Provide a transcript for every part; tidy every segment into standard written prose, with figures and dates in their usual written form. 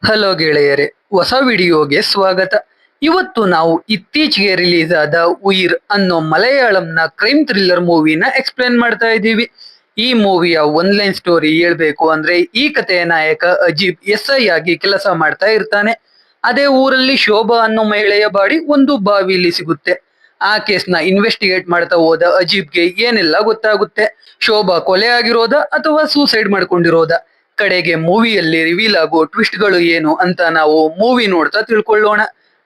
Hello ಗೆಳೆಯರೆ, ಹೊಸ ವಿಡಿಯೋಗೆ ಸ್ವಾಗತ. ಇವತ್ತು ನಾವು ಇತ್ತೀಚೆಗೆ ರಿಲೀಸ್ ಆದ ಉಯಿರ್ ಅನ್ನೋ ಮಲಯಾಳಂನ ಕ್ರೈಮ್ ಥ್ರಿಲ್ಲರ್ ಮೂವಿನ ಎಕ್ಸ್ಪ್ಲೇನ್ ಮಾಡ್ತಾ ಇದ್ದೀವಿ. ಈ ಮೂವಿಯ ಒನ್ ಲೈನ್ ಸ್ಟೋರಿ ಹೇಳ್ಬೇಕು ಅಂದ್ರೆ, ಈ ಕಥೆಯ ನಾಯಕ ಅಜೀಬ್ SI ಆಗಿ ಕೆಲಸ ಮಾಡ್ತಾ ಇರ್ತಾನೆ. ಅದೇ ಊರಲ್ಲಿ ಶೋಭಾ ಅನ್ನೋ ಮಹಿಳೆಯ ಬಾಡಿ ಒಂದು ಬಾವಿಲಿ ಸಿಗುತ್ತೆ. ಆ ಕೇಸ್ನ ಇನ್ವೆಸ್ಟಿಗೇಟ್ ಮಾಡ್ತಾ ಹೋದ ಅಜೀಬ್ಗೆ ಏನೆಲ್ಲ ಗೊತ್ತಾಗುತ್ತೆ. ಶೋಭಾ ಕೊಲೆ ಆಗಿರೋದ ಅಥವಾ ಸೂಸೈಡ್ ಮಾಡ್ಕೊಂಡಿರೋದ, ಕಡೆಗೆ ಮೂವಿಯಲ್ಲಿ ರಿವೀಲ್ ಆಗೋ ಟ್ವಿಸ್ಟ್ ಗಳು ಏನು ಅಂತ ನಾವು ಮೂವಿ ನೋಡ್ತಾ ತಿಳ್ಕೊಳ್ಳೋಣ.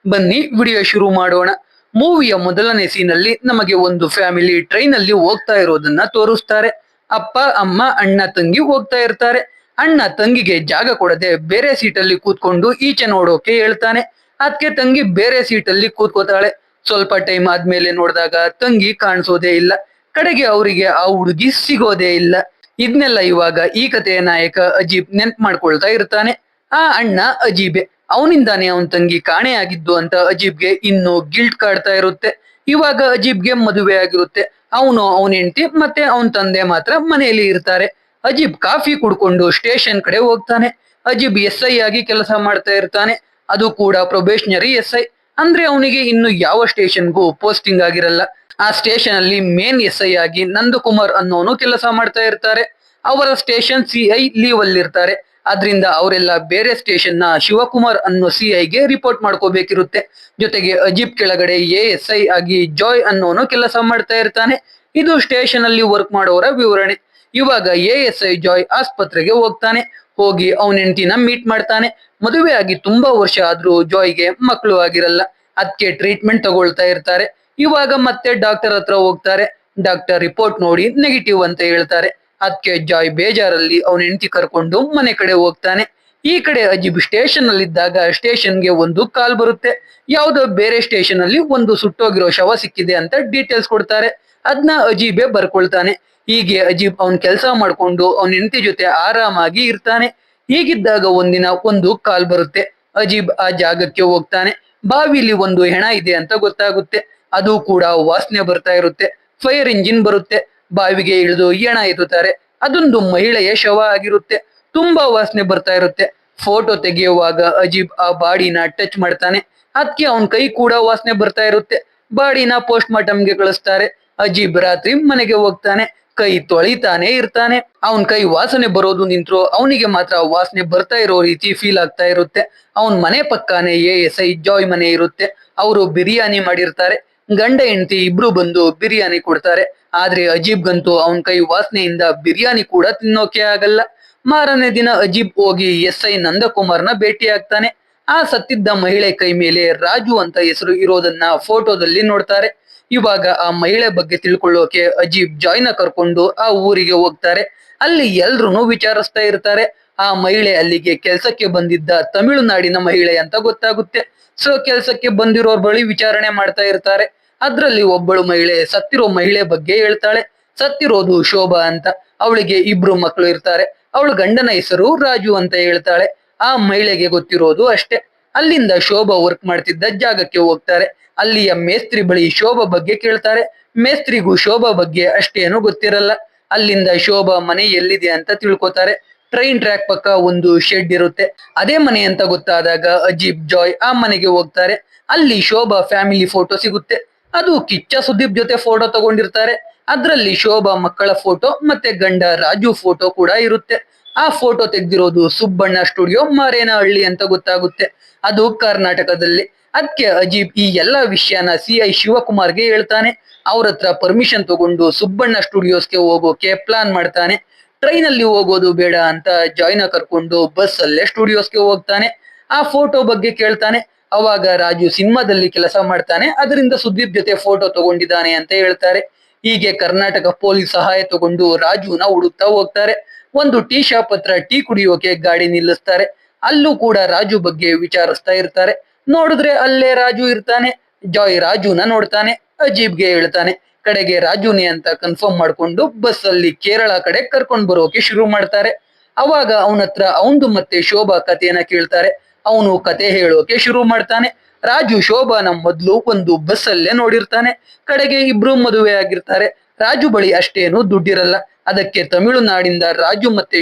ಬನ್ನಿ ವಿಡಿಯೋ ಶುರು ಮಾಡೋಣ. ಮೂವಿಯ ಮೊದಲನೇ ಸೀನಲ್ಲಿ ನಮಗೆ ಒಂದು ಫ್ಯಾಮಿಲಿ ಟ್ರೈನ್ ಅಲ್ಲಿ ಹೋಗ್ತಾ ಇರೋದನ್ನ ತೋರಿಸ್ತಾರೆ. ಅಪ್ಪ ಅಮ್ಮ ಅಣ್ಣ ತಂಗಿ ಹೋಗ್ತಾ ಇರ್ತಾರೆ. ಅಣ್ಣ ತಂಗಿಗೆ ಜಾಗ ಕೊಡದೆ ಬೇರೆ ಸೀಟಲ್ಲಿ ಕೂತ್ಕೊಂಡು ಈಚೆ ನೋಡೋಕೆ ಹೇಳ್ತಾನೆ. ಅದಕ್ಕೆ ತಂಗಿ ಬೇರೆ ಸೀಟಲ್ಲಿ ಕೂತ್ಕೋತಾಳೆ. ಸ್ವಲ್ಪ ಟೈಮ್ ಆದ್ಮೇಲೆ ನೋಡಿದಾಗ ತಂಗಿ ಕಾಣಿಸೋದೇ ಇಲ್ಲ. ಕಡೆಗೆ ಅವರಿಗೆ ಆ ಹುಡುಗಿ ಸಿಗೋದೇ ಇಲ್ಲ. ಇದನ್ನೆಲ್ಲ ಇವಾಗ ಈ ಕಥೆಯ ನಾಯಕ ಅಜೀಬ್ ನೆನ್ಪ್ ಮಾಡ್ಕೊಳ್ತಾ ಇರ್ತಾನೆ. ಆ ಅಣ್ಣ ಅಜೀಬೆ, ಅವನಿಂದಾನೇ ಅವನ್ ತಂಗಿ ಕಾಣೆ ಆಗಿದ್ದು ಅಂತ ಅಜೀಬ್ಗೆ ಇನ್ನು ಗಿಲ್ಟ್ ಕಾಡ್ತಾ ಇರುತ್ತೆ. ಇವಾಗ ಅಜೀಬ್ಗೆ ಮದುವೆ ಆಗಿರುತ್ತೆ. ಅವನು ಅವನ ಹೆಂಡತಿ ಮತ್ತೆ ಅವನ್ ತಂದೆ ಮಾತ್ರ ಮನೆಯಲ್ಲಿ ಇರ್ತಾರೆ. ಅಜೀಬ್ ಕಾಫಿ ಕುಡ್ಕೊಂಡು ಸ್ಟೇಷನ್ ಕಡೆ ಹೋಗ್ತಾನೆ. ಅಜೀಬ್ SI ಆಗಿ ಕೆಲಸ ಮಾಡ್ತಾ ಇರ್ತಾನೆ. ಅದು ಕೂಡ ಪ್ರೊಬೇಷನರಿ SI, ಅಂದ್ರೆ ಅವನಿಗೆ ಇನ್ನು ಯಾವ ಸ್ಟೇಷನ್ಗೂ ಪೋಸ್ಟಿಂಗ್ ಆಗಿರಲ್ಲ. ಆ ಸ್ಟೇಷನ್ ಅಲ್ಲಿ ಮೇನ್ SI ಆಗಿ ನಂದಕುಮಾರ್ ಅನ್ನೋನು ಕೆಲಸ ಮಾಡ್ತಾ ಇರ್ತಾರೆ. ಅವರ ಸ್ಟೇಷನ್ CI ಲೀವ್ ಅಲ್ಲಿ ಇರ್ತಾರೆ. ಆದ್ರಿಂದ ಅವರೆಲ್ಲ ಬೇರೆ ಸ್ಟೇಷನ್ ನ ಶಿವಕುಮಾರ್ ಅನ್ನೋ CIಗೆ ರಿಪೋರ್ಟ್ ಮಾಡ್ಕೋಬೇಕಿರುತ್ತೆ. ಜೊತೆಗೆ ಅಜೀಬ್ ಕೆಳಗಡೆ ASI ಆಗಿ ಜಾಯ್ ಅನ್ನೋನು ಕೆಲಸ ಮಾಡ್ತಾ ಇರ್ತಾನೆ. ಇದು ಸ್ಟೇಷನ್ ಅಲ್ಲಿ ವರ್ಕ್ ಮಾಡೋರ ವಿವರಣೆ. ಇವಾಗ ASI ಜಾಯ್ ಆಸ್ಪತ್ರೆಗೆ ಹೋಗ್ತಾನೆ. ಹೋಗಿ ಅವನ ಹೆಂಡತಿನ ಮೀಟ್ ಮಾಡ್ತಾನೆ. ಮದುವೆ ಆಗಿ ತುಂಬಾ ವರ್ಷ ಆದ್ರೂ ಜಾಯ್ಗೆ ಮಕ್ಕಳು ಆಗಿರಲ್ಲ. ಅದಕ್ಕೆ ಟ್ರೀಟ್ಮೆಂಟ್ ತಗೊಳ್ತಾ ಇರ್ತಾರೆ. ಇವಾಗ ಮತ್ತೆ ಡಾಕ್ಟರ್ ಹತ್ರ ಹೋಗ್ತಾರೆ. ಡಾಕ್ಟರ್ ರಿಪೋರ್ಟ್ ನೋಡಿ ನೆಗೆಟಿವ್ ಅಂತ ಹೇಳ್ತಾರೆ. ಅದಕ್ಕೆ ಜಾಯ್ ಬೇಜಾರಲ್ಲಿ ಅವನ ಹೆಂಡತಿ ಕರ್ಕೊಂಡು ಮನೆ ಕಡೆ ಹೋಗ್ತಾನೆ. ಈ ಕಡೆ ಅಜೀಬ್ ಸ್ಟೇಷನ್ ಅಲ್ಲಿ ಇದ್ದಾಗ ಸ್ಟೇಷನ್ಗೆ ಒಂದು ಕಾಲ್ ಬರುತ್ತೆ. ಯಾವುದೋ ಬೇರೆ ಸ್ಟೇಷನ್ ಅಲ್ಲಿ ಒಂದು ಸುಟ್ಟೋಗಿರೋ ಶವ ಸಿಕ್ಕಿದೆ ಅಂತ ಡೀಟೇಲ್ಸ್ ಕೊಡ್ತಾರೆ. ಅದನ್ನ ಅಜೀಬೆ ಬರ್ಕೊಳ್ತಾನೆ. ಹೀಗೆ ಅಜೀಬ್ ಅವನ್ ಕೆಲಸ ಮಾಡ್ಕೊಂಡು ಅವನ ಹೆಂಡತಿ ಜೊತೆ ಆರಾಮಾಗಿ ಇರ್ತಾನೆ. ಹೀಗಿದ್ದಾಗ ಒಂದಿನ ಒಂದು ಕಾಲ್ ಬರುತ್ತೆ. ಅಜೀಬ್ ಆ ಜಾಗಕ್ಕೆ ಹೋಗ್ತಾನೆ. ಬಾವಿಲಿ ಒಂದು ಹೆಣ ಇದೆ ಅಂತ ಗೊತ್ತಾಗುತ್ತೆ. ಅದು ಕೂಡ ವಾಸನೆ ಬರ್ತಾ ಇರುತ್ತೆ. ಫೈರ್ ಇಂಜಿನ್ ಬರುತ್ತೆ. ಬಾವಿಗೆ ಇಳಿದು ಹೆಣ ಎತ್ತುತ್ತಾರೆ. ಅದೊಂದು ಮಹಿಳೆಯ ಶವ ಆಗಿರುತ್ತೆ. ತುಂಬಾ ವಾಸನೆ ಬರ್ತಾ ಇರುತ್ತೆ. ಫೋಟೋ ತೆಗೆಯುವಾಗ ಅಜೀಬ್ ಆ ಬಾಡಿನ ಟಚ್ ಮಾಡ್ತಾನೆ. ಅದಕ್ಕೆ ಅವನ್ ಕೈ ಕೂಡ ವಾಸನೆ ಬರ್ತಾ ಇರುತ್ತೆ. ಬಾಡಿನ ಪೋಸ್ಟ್ ಮಾರ್ಟಮ್ಗೆ ಕಳಿಸ್ತಾರೆ. ಅಜೀಬ್ ರಾತ್ರಿ ಮನೆಗೆ ಹೋಗ್ತಾನೆ. ಕೈ ತೊಳಿತಾನೆ ಇರ್ತಾನೆ. ಅವನ್ ಕೈ ವಾಸನೆ ಬರೋದು ನಿಂತ್ರು ಅವನಿಗೆ ಮಾತ್ರ ವಾಸನೆ ಬರ್ತಾ ಇರೋ ರೀತಿ ಫೀಲ್ ಆಗ್ತಾ ಇರುತ್ತೆ. ಅವನ್ ಮನೆ ಪಕ್ಕಾನೆ ASI ಜಾಯ್ ಮನೆ ಇರುತ್ತೆ. ಅವರು ಬಿರಿಯಾನಿ ಮಾಡಿರ್ತಾರೆ. ಗಂಡ ಹೆಂಡತಿ ಇಬ್ರು ಬಂದು ಬಿರಿಯಾನಿ ಕೊಡ್ತಾರೆ. ಆದ್ರೆ ಅಜೀಬ್ಗಂತೂ ಅವನ್ ಕೈ ವಾಸನೆಯಿಂದ ಬಿರಿಯಾನಿ ಕೂಡ ತಿನ್ನೋಕೆ ಆಗಲ್ಲ. ಮಾರನೇ ದಿನ ಅಜೀಬ್ ಹೋಗಿ SI ನಂದಕುಮಾರ್ನ ಭೇಟಿ ಆಗ್ತಾನೆ. ಆ ಸತ್ತಿದ್ದ ಮಹಿಳೆ ಕೈ ಮೇಲೆ ರಾಜು ಅಂತ ಹೆಸರು ಇರೋದನ್ನ ಫೋಟೋದಲ್ಲಿ ನೋಡ್ತಾರೆ. ಇವಾಗ ಆ ಮಹಿಳೆ ಬಗ್ಗೆ ತಿಳ್ಕೊಳ್ಳೋಕೆ ಅಜೀಬ್ ಜಾಯ್ನ ಕರ್ಕೊಂಡು ಆ ಊರಿಗೆ ಹೋಗ್ತಾರೆ. ಅಲ್ಲಿ ಎಲ್ರು ವಿಚಾರಿಸ್ತಾ ಇರ್ತಾರೆ. ಆ ಮಹಿಳೆ ಅಲ್ಲಿಗೆ ಕೆಲ್ಸಕ್ಕೆ ಬಂದಿದ್ದ ತಮಿಳುನಾಡಿನ ಮಹಿಳೆ ಅಂತ ಗೊತ್ತಾಗುತ್ತೆ. ಸೊ ಕೆಲ್ಸಕ್ಕೆ ಬಂದಿರೋರ್ ಬಳಿ ವಿಚಾರಣೆ ಮಾಡ್ತಾ ಇರ್ತಾರೆ. ಅದ್ರಲ್ಲಿ ಒಬ್ಬಳು ಮಹಿಳೆ ಸತ್ತಿರೋ ಮಹಿಳೆ ಬಗ್ಗೆ ಹೇಳ್ತಾಳೆ. ಸತ್ತಿರೋದು ಶೋಭಾ ಅಂತ. ಅವಳಿಗೆ ಇಬ್ರು ಮಕ್ಕಳು ಇರ್ತಾರೆ. ಅವಳ ಗಂಡನ ಹೆಸರು ರಾಜು ಅಂತ ಹೇಳ್ತಾಳೆ. ಆ ಮಹಿಳೆಗೆ ಗೊತ್ತಿರೋದು ಅಷ್ಟೇ. ಅಲ್ಲಿಂದ ಶೋಭಾ ವರ್ಕ್ ಮಾಡ್ತಿದ್ದ ಜಾಗಕ್ಕೆ ಹೋಗ್ತಾರೆ. ಅಲ್ಲಿಯ ಮೇಸ್ತ್ರಿ ಬಳಿ ಶೋಭಾ ಬಗ್ಗೆ ಕೇಳ್ತಾರೆ. ಮೇಸ್ತ್ರಿಗೂ ಶೋಭಾ ಬಗ್ಗೆ ಅಷ್ಟೇನು ಗೊತ್ತಿರಲ್ಲ. ಅಲ್ಲಿಂದ ಶೋಭಾ ಮನೆ ಎಲ್ಲಿದೆ ಅಂತ ತಿಳ್ಕೊತಾರೆ. ಟ್ರೈನ್ ಟ್ರ್ಯಾಕ್ ಪಕ್ಕ ಒಂದು ಶೆಡ್ ಇರುತ್ತೆ. ಅದೇ ಮನೆ ಅಂತ ಗೊತ್ತಾದಾಗ ಅಜೀಬ್ ಜಾಯ್ ಆ ಮನೆಗೆ ಹೋಗ್ತಾರೆ. ಅಲ್ಲಿ ಶೋಭಾ ಫ್ಯಾಮಿಲಿ ಫೋಟೋ ಸಿಗುತ್ತೆ. ಅದು ಕಿಚ್ಚ ಸುದೀಪ್ ಜೊತೆ ಫೋಟೋ ತಗೊಂಡಿರ್ತಾರೆ. ಅದ್ರಲ್ಲಿ ಶೋಭಾ ಮಕ್ಕಳ ಫೋಟೋ ಮತ್ತೆ ಗಂಡ ರಾಜು ಫೋಟೋ ಕೂಡ ಇರುತ್ತೆ. ಆ ಫೋಟೋ ತೆಗ್ದಿರೋದು ಸುಬ್ಬಣ್ಣ ಸ್ಟುಡಿಯೋ ಮಾರೇನಹಳ್ಳಿ ಅಂತ ಗೊತ್ತಾಗುತ್ತೆ. ಅದು ಕರ್ನಾಟಕದಲ್ಲಿ. ಅದಕ್ಕೆ ಅಜೀಬ್ ಈ ಎಲ್ಲಾ ವಿಷಯನ CI ಶಿವಕುಮಾರ್ಗೆ ಹೇಳ್ತಾನೆ. ಅವ್ರ ಹತ್ರ ಪರ್ಮಿಷನ್ ತಗೊಂಡು ಸುಬ್ಬಣ್ಣ ಸ್ಟುಡಿಯೋಸ್ಗೆ ಹೋಗೋಕೆ ಪ್ಲಾನ್ ಮಾಡ್ತಾನೆ. ಟ್ರೈನ್ ಅಲ್ಲಿ ಹೋಗೋದು ಬೇಡ ಅಂತ ಜಾಯ್ನ ಕರ್ಕೊಂಡು ಬಸ್ ಅಲ್ಲೇ ಸ್ಟುಡಿಯೋಸ್ಗೆ ಹೋಗ್ತಾನೆ. ಆ ಫೋಟೋ ಬಗ್ಗೆ ಕೇಳ್ತಾನೆ. ಅವಾಗ ರಾಜು ಸಿನಿಮಾದಲ್ಲಿ ಕೆಲಸ ಮಾಡ್ತಾನೆ, ಅದರಿಂದ ಸುದೀಪ್ ಜೊತೆ ಫೋಟೋ ತಗೊಂಡಿದ್ದಾನೆ ಅಂತ ಹೇಳ್ತಾರೆ. ಹೀಗೆ ಕರ್ನಾಟಕ ಪೊಲೀಸ್ ಸಹಾಯ ತಗೊಂಡು ರಾಜುನ ಹುಡುಕ್ತಾ ಹೋಗ್ತಾರೆ. ಒಂದು ಟೀ ಶಾಪ್ ಹತ್ರ ಟೀ ಕುಡಿಯೋಕೆ ಗಾಡಿ ನಿಲ್ಲಿಸ್ತಾರೆ. ಅಲ್ಲೂ ಕೂಡ ರಾಜು ಬಗ್ಗೆ ವಿಚಾರಿಸ್ತಾ ಇರ್ತಾರೆ. ನೋಡಿದ್ರೆ ಅಲ್ಲೇ ರಾಜು ಇರ್ತಾನೆ. ಜಾಯ್ ರಾಜುನ ನೋಡ್ತಾನೆ. ಅಜೀಬ್ಗೆ ಹೇಳ್ತಾನೆ. ಕಡೆಗೆ ರಾಜುನೇ ಅಂತ ಕನ್ಫರ್ಮ್ ಮಾಡ್ಕೊಂಡು ಬಸ್ ಅಲ್ಲಿ ಕೇರಳ ಕಡೆ ಕರ್ಕೊಂಡ್ ಬರೋಕೆ ಶುರು ಮಾಡ್ತಾರೆ. ಅವಾಗ ಅವನ ಹತ್ರ ಅವಂದು ಮತ್ತೆ ಶೋಭಾ ಕಥೆಯನ್ನ ಕೇಳ್ತಾರೆ. ಅವನು ಕತೆ ಹೇಳೋಕೆ ಶುರು ಮಾಡ್ತಾನೆ. ರಾಜು ಶೋಭಾನ ಮೊದ್ಲು ಒಂದು ಬಸ್ ಅಲ್ಲೇ ನೋಡಿರ್ತಾನೆ. ಕಡೆಗೆ ಇಬ್ರು ಮದುವೆ ಆಗಿರ್ತಾರೆ. ರಾಜು ಬಳಿ ಅಷ್ಟೇನು ದುಡ್ಡಿರಲ್ಲ. ಅದಕ್ಕೆ ತಮಿಳುನಾಡಿಂದ ರಾಜು ಮತ್ತೆ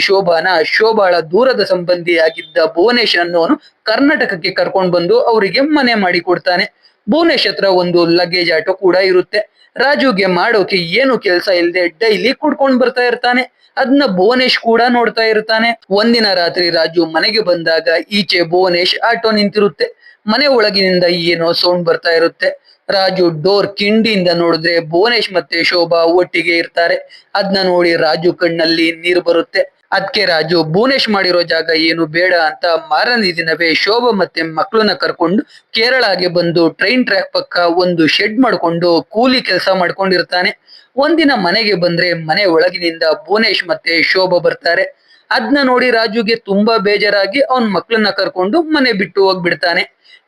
ಶೋಭಾಳ ದೂರದ ಸಂಬಂಧಿಯಾಗಿದ್ದ ಭುವನೇಶ್ ಅನ್ನೋನು ಕರ್ನಾಟಕಕ್ಕೆ ಕರ್ಕೊಂಡು ಬಂದು ಅವರಿಗೆ ಮನೆ ಮಾಡಿ ಕೊಡ್ತಾನೆ. ಭುವನೇಶ್ ಹತ್ರ ಒಂದು ಲಗೇಜ್ ಆಟೋ ಕೂಡ ಇರುತ್ತೆ. ರಾಜುಗೆ ಮಾಡೋಕೆ ಏನು ಕೆಲಸ ಇಲ್ಲದೆ ಡೈಲಿ ಕುಡ್ಕೊಂಡ್ ಬರ್ತಾ ಇರ್ತಾನೆ. ಅದನ್ನ ಭುವನೇಶ್ ಕೂಡ ನೋಡ್ತಾ ಇರ್ತಾನೆ. ಒಂದಿನ ರಾತ್ರಿ ರಾಜು ಮನೆಗೆ ಬಂದಾಗ ಈಚೆ ಭುವನೇಶ್ ಆಟೋ ನಿಂತಿರುತ್ತೆ. ಮನೆ ಒಳಗಿನಿಂದ ಏನೋ ಸೌಂಡ್ ಬರ್ತಾ ಇರುತ್ತೆ. ರಾಜು ಡೋರ್ ಕಿಂಡಿಯಿಂದ ನೋಡಿದ್ರೆ ಭುವನೇಶ್ ಮತ್ತೆ ಶೋಭಾ ಒಟ್ಟಿಗೆ ಇರ್ತಾರೆ. ಅದನ್ನ ನೋಡಿ ರಾಜು ಕಣ್ಣಲ್ಲಿ ನೀರು ಬರುತ್ತೆ. ಅದಕ್ಕೆ ರಾಜು ಭುವನೇಶ್ ಮಾಡಿರೋ ಜಾಗ ಏನು ಬೇಡ ಅಂತ ಮಾರನೇ ದಿನವೇ ಶೋಭಾ ಮತ್ತೆ ಮಕ್ಕಳನ್ನ ಕರ್ಕೊಂಡು ಕೇರಳಗೆ ಬಂದು ಟ್ರೈನ್ ಟ್ರ್ಯಾಕ್ ಪಕ್ಕ ಒಂದು ಶೆಡ್ ಮಾಡ್ಕೊಂಡು ಕೂಲಿ ಕೆಲಸ ಮಾಡ್ಕೊಂಡಿರ್ತಾನೆ. ಒಂದಿನ ಮನೆಗೆ ಬಂದ್ರೆ ಮನೆ ಒಳಗಿನಿಂದ ಭುವನೇಶ್ ಮತ್ತೆ ಶೋಭಾ ಬರ್ತಾರೆ. ಅದನ್ನ ನೋಡಿ ರಾಜುಗೆ ತುಂಬಾ ಬೇಜಾರಾಗಿ ಅವನ್ ಮಕ್ಕಳನ್ನ ಕರ್ಕೊಂಡು ಮನೆ ಬಿಟ್ಟು ಹೋಗ್ಬಿಡ್ತಾನೆ.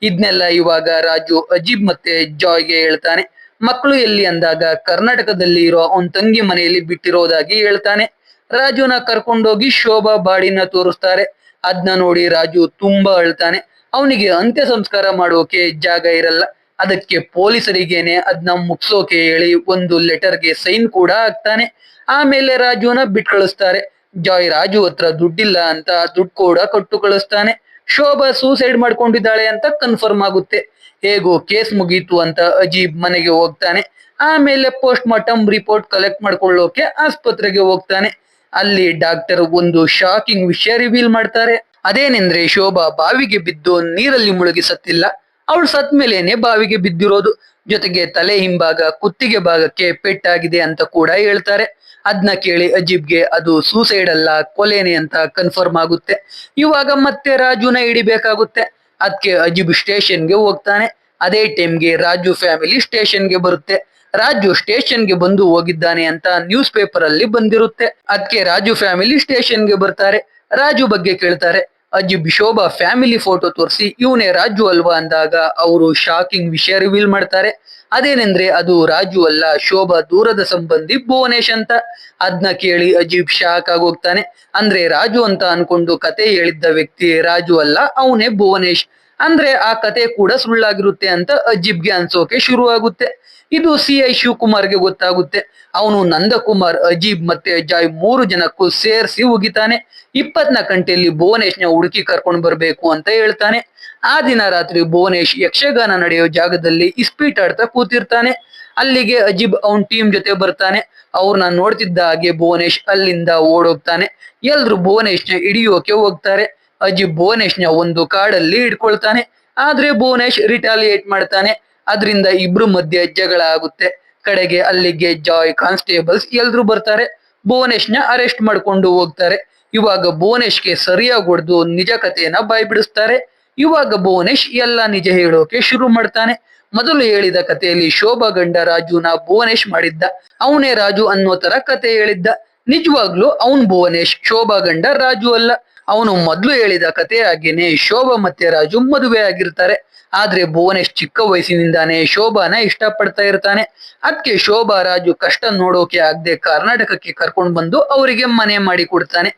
ಇದ್ನೆಲ್ಲ ಇವಾಗ ರಾಜು ಅಜೀಬ್ ಮತ್ತೆ ಜಾಯ್ಗೆ ಹೇಳ್ತಾನೆ. ಮಕ್ಕಳು ಎಲ್ಲಿ ಅಂದಾಗ ಕರ್ನಾಟಕದಲ್ಲಿ ಇರೋ ಅವನ್ ತಂಗಿ ಮನೆಯಲ್ಲಿ ಬಿಟ್ಟಿರೋದಾಗಿ ಹೇಳ್ತಾನೆ. ರಾಜುನ ಕರ್ಕೊಂಡೋಗಿ ಶೋಭಾ ಬಾಡಿನ ತೋರಿಸ್ತಾರೆ. ಅದನ್ನ ನೋಡಿ ರಾಜು ತುಂಬಾ ಅಳ್ತಾನೆ. ಅವನಿಗೆ ಅಂತ್ಯ ಸಂಸ್ಕಾರ ಮಾಡೋಕೆ ಜಾಗ ಇರಲ್ಲ. ಅದಕ್ಕೆ ಪೊಲೀಸರಿಗೇನೆ ಅದನ್ನ ಮುಗ್ಸೋಕೆ ಹೇಳಿ ಒಂದು ಲೆಟರ್ಗೆ ಸೈನ್ ಕೂಡ ಹಾಕ್ತಾನೆ. ಆಮೇಲೆ ರಾಜುನ ಬಿಟ್ ಕಳಿಸ್ತಾರೆ. ಜಾಯ್ ರಾಜು ಹತ್ರ ದುಡ್ಡಿಲ್ಲ ಅಂತ ದುಡ್ಡು ಕೂಡ ಕೊಟ್ಟು ಕಳಿಸ್ತಾನೆ. ಶೋಭಾ ಸೂಸೈಡ್ ಮಾಡ್ಕೊಂಡಿದ್ದಾಳೆ ಅಂತ ಕನ್ಫರ್ಮ್ ಆಗುತ್ತೆ. ಹೇಗೋ ಕೇಸ್ ಮುಗೀತು ಅಂತ ಅಜೀಬ್ ಮನೆಗೆ ಹೋಗ್ತಾನೆ. ಆಮೇಲೆ ಪೋಸ್ಟ್ ಮಾರ್ಟಮ್ ರಿಪೋರ್ಟ್ ಕಲೆಕ್ಟ್ ಮಾಡ್ಕೊಳ್ಳೋಕೆ ಆಸ್ಪತ್ರೆಗೆ ಹೋಗ್ತಾನೆ. ಅಲ್ಲಿ ಡಾಕ್ಟರ್ ಒಂದು ಶಾಕಿಂಗ್ ವಿಷಯ ರಿವೀಲ್ ಮಾಡ್ತಾರೆ. ಅದೇನೆಂದ್ರೆ ಶೋಭಾ ಬಾವಿಗೆ ಬಿದ್ದು ನೀರಲ್ಲಿ ಮುಳುಗಿ ಸತ್ತಿಲ್ಲ. ಅವಳು ಸತ್ ಮೇಲೇನೆ ಬಾವಿಗೆ ಬಿದ್ದಿರೋದು. ಜೊತೆಗೆ ತಲೆ ಹಿಂಭಾಗ ಕುತ್ತಿಗೆ ಭಾಗಕ್ಕೆ ಪೆಟ್ಟಾಗಿದೆ ಅಂತ ಕೂಡ ಹೇಳ್ತಾರೆ. ಅದನ್ನ ಕೇಳಿ ಅಜೀಬ್ಗೆ ಅದು ಸೂಸೈಡ್ ಅಲ್ಲ ಕೊಲೆನೆ ಅಂತ ಕನ್ಫರ್ಮ್ ಆಗುತ್ತೆ. ಇವಾಗ ಮತ್ತೆ ರಾಜುನ ಹಿಡಿಬೇಕಾಗುತ್ತೆ. ಅದಕ್ಕೆ ಅಜೀಬ್ ಸ್ಟೇಷನ್ಗೆ ಹೋಗ್ತಾನೆ. ಅದೇ ಟೈಮ್ಗೆ ರಾಜು ಫ್ಯಾಮಿಲಿ ಸ್ಟೇಷನ್ಗೆ ಬರುತ್ತೆ. ರಾಜು ಸ್ಟೇಷನ್ಗೆ ಬಂದು ಹೋಗಿದ್ದಾನೆ ಅಂತ ನ್ಯೂಸ್ ಪೇಪರ್ ಅಲ್ಲಿ ಬಂದಿರುತ್ತೆ. ಅದಕ್ಕೆ ರಾಜು ಫ್ಯಾಮಿಲಿ ಸ್ಟೇಷನ್ಗೆ ಬರ್ತಾರೆ. ರಾಜು ಬಗ್ಗೆ ಕೇಳ್ತಾರೆ. ಅಜೀಬ್ ಶೋಭಾ ಫ್ಯಾಮಿಲಿ ಫೋಟೋ ತೋರಿಸಿ ಇವನೇ ರಾಜು ಅಲ್ವಾ ಅಂದಾಗ ಅವರು ಶಾಕಿಂಗ್ ವಿಷಯ ರಿವೀಲ್ ಮಾಡ್ತಾರೆ. ಅದೇನೆಂದ್ರೆ ಅದು ರಾಜು ಅಲ್ಲ, ಶೋಭಾ ದೂರದ ಸಂಬಂಧಿ ಭುವನೇಶ್ ಅಂತ. ಅದನ್ನ ಕೇಳಿ ಅಜೀಬ್ ಶಾಕ್ ಆಗೋಗ್ತಾನೆ. ಅಂದ್ರೆ ರಾಜು ಅಂತ ಅನ್ಕೊಂಡು ಕತೆ ಹೇಳಿದ್ದ ವ್ಯಕ್ತಿ ರಾಜು ಅಲ್ಲ, ಅವನೇ ಭುವನೇಶ್. ಅಂದ್ರೆ ಆ ಕತೆ ಕೂಡ ಸುಳ್ಳಾಗಿರುತ್ತೆ ಅಂತ ಅಜೀಬ್ಗೆ ಅನ್ಸೋಕೆ ಶುರು ಆಗುತ್ತೆ. ಇದು CI ಶಿವಕುಮಾರ್ಗೆ ಗೊತ್ತಾಗುತ್ತೆ. ಅವನು ನಂದಕುಮಾರ್, ಅಜೀಬ್ ಮತ್ತೆ ಅಜಯ್ 3 ಜನಕ್ಕೂ ಸೇರಿಸಿ ಉಗಿತಾನೆ. 24 ಗಂಟೆಯಲ್ಲಿ ಭುವನೇಶ್ನ ಹುಡುಕಿ ಕರ್ಕೊಂಡು ಬರ್ಬೇಕು ಅಂತ ಹೇಳ್ತಾನೆ. ಆ ದಿನ ರಾತ್ರಿ ಭುವನೇಶ್ ಯಕ್ಷಗಾನ ನಡೆಯೋ ಜಾಗದಲ್ಲಿ ಇಸ್ಪೀಟ್ ಆಡ್ತಾ ಕೂತಿರ್ತಾನೆ. ಅಲ್ಲಿಗೆ ಅಜೀಬ್ ಅವನ್ ಟೀಮ್ ಜೊತೆ ಬರ್ತಾನೆ. ಅವ್ರನ್ನ ನೋಡ್ತಿದ್ದ ಹಾಗೆ ಭುವನೇಶ್ ಅಲ್ಲಿಂದ ಓಡೋಗ್ತಾನೆ. ಎಲ್ರು ಭುವನೇಶ್ನ ಹಿಡಿಯೋಕೆ ಹೋಗ್ತಾರೆ. ಅಜೀಬ್ ಭುವನೇಶ್ನ ಒಂದು ಕಾಡಲ್ಲಿ ಹಿಡ್ಕೊಳ್ತಾನೆ. ಆದ್ರೆ ಭುವನೇಶ್ ರಿಟಾಲಿಯೇಟ್ ಮಾಡ್ತಾನೆ. ಅದರಿಂದ ಇಬ್ರು ಮಧ್ಯೆ ಜಗಳ ಆಗುತ್ತೆ. ಕಡೆಗೆ ಅಲ್ಲಿಗೆ ಜಾಯ್, ಕಾನ್ಸ್ಟೇಬಲ್ಸ್ ಎಲ್ರು ಬರ್ತಾರೆ. ಭುವನೇಶ್ನ ಅರೆಸ್ಟ್ ಮಾಡ್ಕೊಂಡು ಹೋಗ್ತಾರೆ. ಇವಾಗ ಭುವನೇಶ್ಗೆ ಸರಿಯಾಗಿ ಹೊಡೆದು ನಿಜ ಕಥೆಯನ್ನ ಬಾಯ್ಬಿಡಿಸ್ತಾರೆ. ಇವಾಗ ಭುವನೇಶ್ ಎಲ್ಲ ನಿಜ ಹೇಳೋಕೆ ಶುರು ಮಾಡ್ತಾನೆ. ಮೊದಲು ಹೇಳಿದ ಕಥೆಯಲ್ಲಿ ಶೋಭಾ ಗಂಡ ರಾಜುನ ಭುವನೇಶ್ ಮಾಡಿದ್ದ. ಅವನೇ ರಾಜು ಅನ್ನೋ ತರ ಕತೆ ಹೇಳಿದ್ದ. ನಿಜವಾಗ್ಲೂ ಅವನ್ ಭುವನೇಶ್, ಶೋಭಾ ಗಂಡ ರಾಜು ಅಲ್ಲ. ಅವನು ಮೊದ್ಲು ಹೇಳಿದ ಕತೆ ಹಾಗೇನೆ ಶೋಭಾ ಮತ್ತೆ ರಾಜು ಮದುವೆ ಆಗಿರ್ತಾರೆ. ಆದ್ರೆ ಭುವನೇಶ್ ಚಿಕ್ಕ ವಯಸ್ಸಿನಿಂದಾನೇ ಶೋಭಾನ ಇಷ್ಟಪಡ್ತಾ ಇರ್ತಾನೆ. ಅದಕ್ಕೆ ಶೋಭಾ ರಾಜು ಕಷ್ಟ ನೋಡೋಕೆ ಆಗದೆ ಕರ್ನಾಟಕಕ್ಕೆ ಕರ್ಕೊಂಡ್ ಬಂದು ಅವರಿಗೆ ಮನೆ ಮಾಡಿ ಕೊಡ್ತಾನೆ.